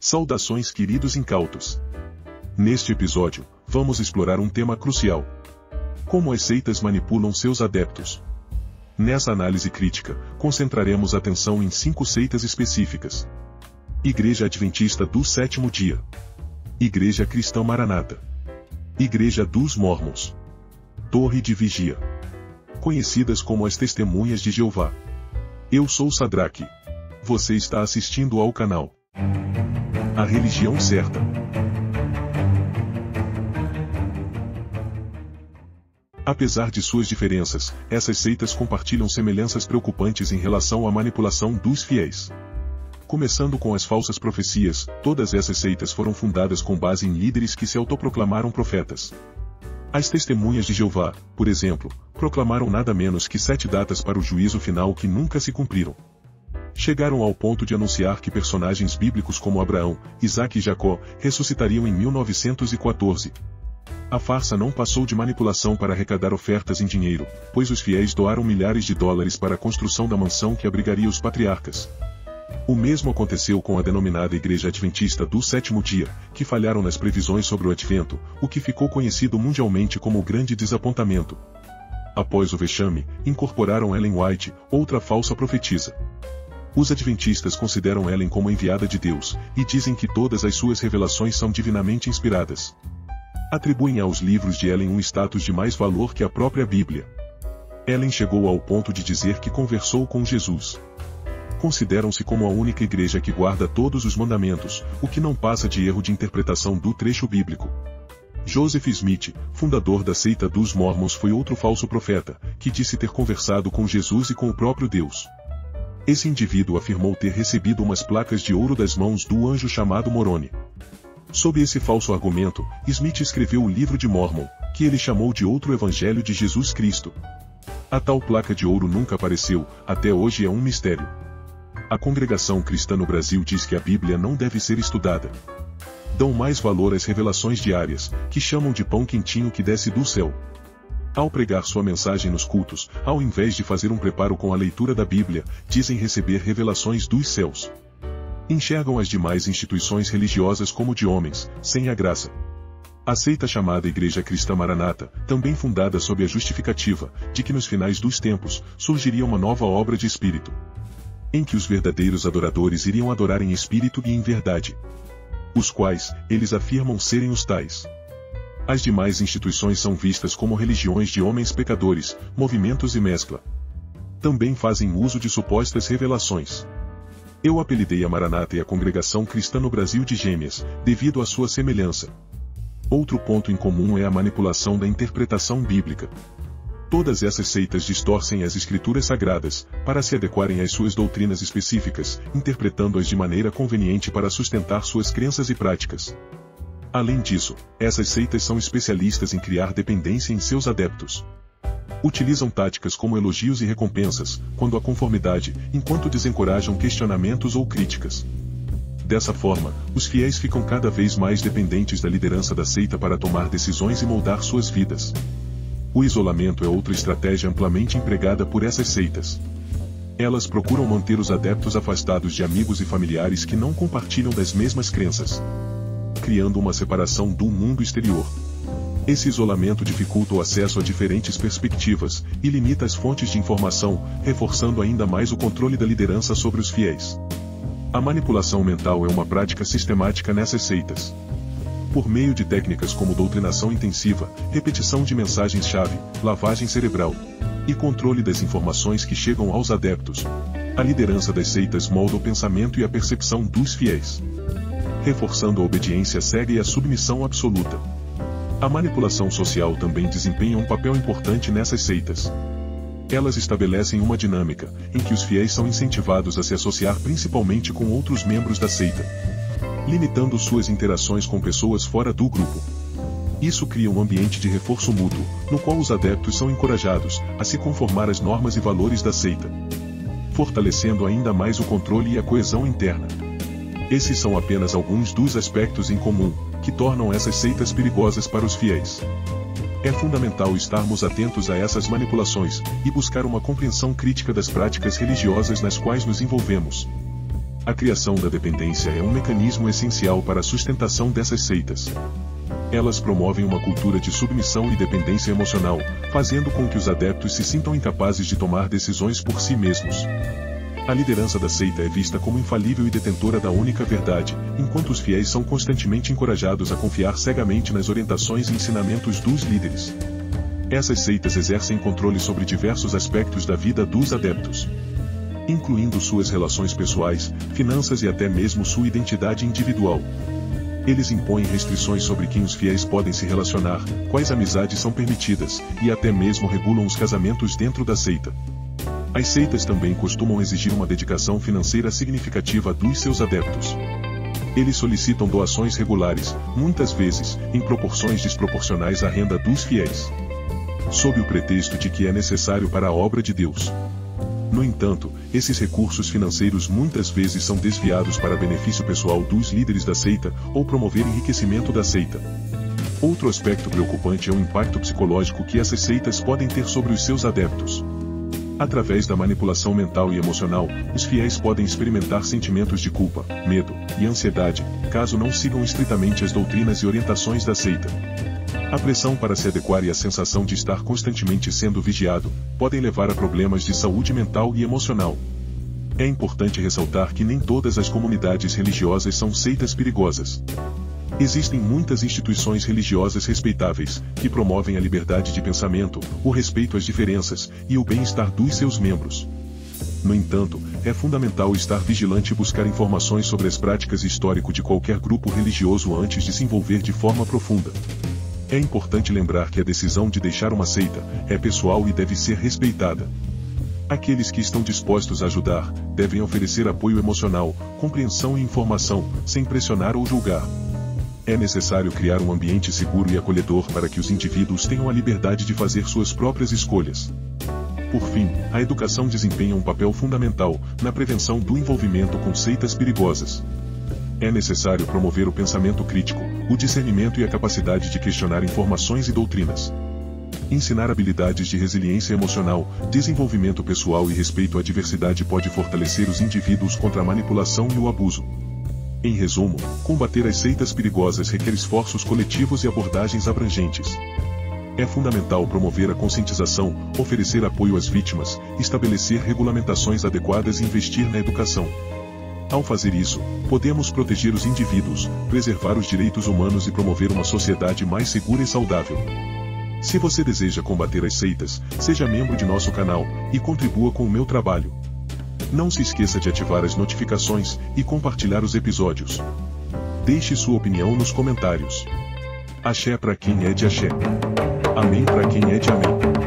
Saudações, queridos incautos! Neste episódio, vamos explorar um tema crucial: como as seitas manipulam seus adeptos. Nessa análise crítica, concentraremos atenção em 5 seitas específicas: Igreja Adventista do Sétimo Dia, Igreja Cristã Maranata, Igreja dos Mórmons, Torre de Vigia, conhecidas como as Testemunhas de Jeová. Eu sou Sadraque. Você está assistindo ao canal A Religião Certa. Apesar de suas diferenças, essas seitas compartilham semelhanças preocupantes em relação à manipulação dos fiéis. Começando com as falsas profecias, todas essas seitas foram fundadas com base em líderes que se autoproclamaram profetas. As Testemunhas de Jeová, por exemplo, proclamaram nada menos que 7 datas para o juízo final que nunca se cumpriram. Chegaram ao ponto de anunciar que personagens bíblicos como Abraão, Isaac e Jacó ressuscitariam em 1914. A farsa não passou de manipulação para arrecadar ofertas em dinheiro, pois os fiéis doaram milhares de dólares para a construção da mansão que abrigaria os patriarcas. O mesmo aconteceu com a denominada Igreja Adventista do Sétimo Dia, que falharam nas previsões sobre o Advento, o que ficou conhecido mundialmente como o Grande Desapontamento. Após o vexame, incorporaram Ellen White, outra falsa profetisa. Os adventistas consideram Ellen como enviada de Deus, e dizem que todas as suas revelações são divinamente inspiradas. Atribuem aos livros de Ellen um status de mais valor que a própria Bíblia. Ellen chegou ao ponto de dizer que conversou com Jesus. Consideram-se como a única igreja que guarda todos os mandamentos, o que não passa de erro de interpretação do trecho bíblico. Joseph Smith, fundador da seita dos Mórmons, foi outro falso profeta, que disse ter conversado com Jesus e com o próprio Deus. Esse indivíduo afirmou ter recebido umas placas de ouro das mãos do anjo chamado Moroni. Sob esse falso argumento, Smith escreveu o Livro de Mórmon, que ele chamou de Outro Evangelho de Jesus Cristo. A tal placa de ouro nunca apareceu, até hoje é um mistério. A congregação cristã no Brasil diz que a Bíblia não deve ser estudada. Dão mais valor às revelações diárias, que chamam de pão quentinho que desce do céu. Ao pregar sua mensagem nos cultos, ao invés de fazer um preparo com a leitura da Bíblia, dizem receber revelações dos céus. Enxergam as demais instituições religiosas como de homens, sem a graça. A seita chamada Igreja Cristã Maranata, também fundada sob a justificativa de que nos finais dos tempos surgiria uma nova obra de espírito, em que os verdadeiros adoradores iriam adorar em espírito e em verdade, os quais eles afirmam serem os tais. As demais instituições são vistas como religiões de homens pecadores, movimentos e mescla. Também fazem uso de supostas revelações. Eu apelidei a Maranata e a congregação cristã no Brasil de gêmeas, devido à sua semelhança. Outro ponto em comum é a manipulação da interpretação bíblica. Todas essas seitas distorcem as escrituras sagradas, para se adequarem às suas doutrinas específicas, interpretando-as de maneira conveniente para sustentar suas crenças e práticas. Além disso, essas seitas são especialistas em criar dependência em seus adeptos. Utilizam táticas como elogios e recompensas, quando há conformidade, enquanto desencorajam questionamentos ou críticas. Dessa forma, os fiéis ficam cada vez mais dependentes da liderança da seita para tomar decisões e moldar suas vidas. O isolamento é outra estratégia amplamente empregada por essas seitas. Elas procuram manter os adeptos afastados de amigos e familiares que não compartilham das mesmas crenças, criando uma separação do mundo exterior. Esse isolamento dificulta o acesso a diferentes perspectivas, e limita as fontes de informação, reforçando ainda mais o controle da liderança sobre os fiéis. A manipulação mental é uma prática sistemática nessas seitas. Por meio de técnicas como doutrinação intensiva, repetição de mensagens-chave, lavagem cerebral e controle das informações que chegam aos adeptos, a liderança das seitas molda o pensamento e a percepção dos fiéis, reforçando a obediência cega e a submissão absoluta. A manipulação social também desempenha um papel importante nessas seitas. Elas estabelecem uma dinâmica, em que os fiéis são incentivados a se associar principalmente com outros membros da seita, limitando suas interações com pessoas fora do grupo. Isso cria um ambiente de reforço mútuo, no qual os adeptos são encorajados a se conformar às normas e valores da seita, fortalecendo ainda mais o controle e a coesão interna. Esses são apenas alguns dos aspectos em comum, que tornam essas seitas perigosas para os fiéis. É fundamental estarmos atentos a essas manipulações, e buscar uma compreensão crítica das práticas religiosas nas quais nos envolvemos. A criação da dependência é um mecanismo essencial para a sustentação dessas seitas. Elas promovem uma cultura de submissão e dependência emocional, fazendo com que os adeptos se sintam incapazes de tomar decisões por si mesmos. A liderança da seita é vista como infalível e detentora da única verdade, enquanto os fiéis são constantemente encorajados a confiar cegamente nas orientações e ensinamentos dos líderes. Essas seitas exercem controle sobre diversos aspectos da vida dos adeptos, incluindo suas relações pessoais, finanças e até mesmo sua identidade individual. Eles impõem restrições sobre quem os fiéis podem se relacionar, quais amizades são permitidas, e até mesmo regulam os casamentos dentro da seita. As seitas também costumam exigir uma dedicação financeira significativa dos seus adeptos. Eles solicitam doações regulares, muitas vezes, em proporções desproporcionais à renda dos fiéis, sob o pretexto de que é necessário para a obra de Deus. No entanto, esses recursos financeiros muitas vezes são desviados para benefício pessoal dos líderes da seita, ou promover enriquecimento da seita. Outro aspecto preocupante é o impacto psicológico que essas seitas podem ter sobre os seus adeptos. Através da manipulação mental e emocional, os fiéis podem experimentar sentimentos de culpa, medo e ansiedade, caso não sigam estritamente as doutrinas e orientações da seita. A pressão para se adequar e a sensação de estar constantemente sendo vigiado, podem levar a problemas de saúde mental e emocional. É importante ressaltar que nem todas as comunidades religiosas são seitas perigosas. Existem muitas instituições religiosas respeitáveis, que promovem a liberdade de pensamento, o respeito às diferenças, e o bem-estar dos seus membros. No entanto, é fundamental estar vigilante e buscar informações sobre as práticas e histórico de qualquer grupo religioso antes de se envolver de forma profunda. É importante lembrar que a decisão de deixar uma seita é pessoal e deve ser respeitada. Aqueles que estão dispostos a ajudar, devem oferecer apoio emocional, compreensão e informação, sem pressionar ou julgar. É necessário criar um ambiente seguro e acolhedor para que os indivíduos tenham a liberdade de fazer suas próprias escolhas. Por fim, a educação desempenha um papel fundamental na prevenção do envolvimento com seitas perigosas. É necessário promover o pensamento crítico, o discernimento e a capacidade de questionar informações e doutrinas. Ensinar habilidades de resiliência emocional, desenvolvimento pessoal e respeito à diversidade pode fortalecer os indivíduos contra a manipulação e o abuso. Em resumo, combater as seitas perigosas requer esforços coletivos e abordagens abrangentes. É fundamental promover a conscientização, oferecer apoio às vítimas, estabelecer regulamentações adequadas e investir na educação. Ao fazer isso, podemos proteger os indivíduos, preservar os direitos humanos e promover uma sociedade mais segura e saudável. Se você deseja combater as seitas, seja membro de nosso canal e contribua com o meu trabalho. Não se esqueça de ativar as notificações e compartilhar os episódios. Deixe sua opinião nos comentários. Axé para quem é de axé. Amém para quem é de amém.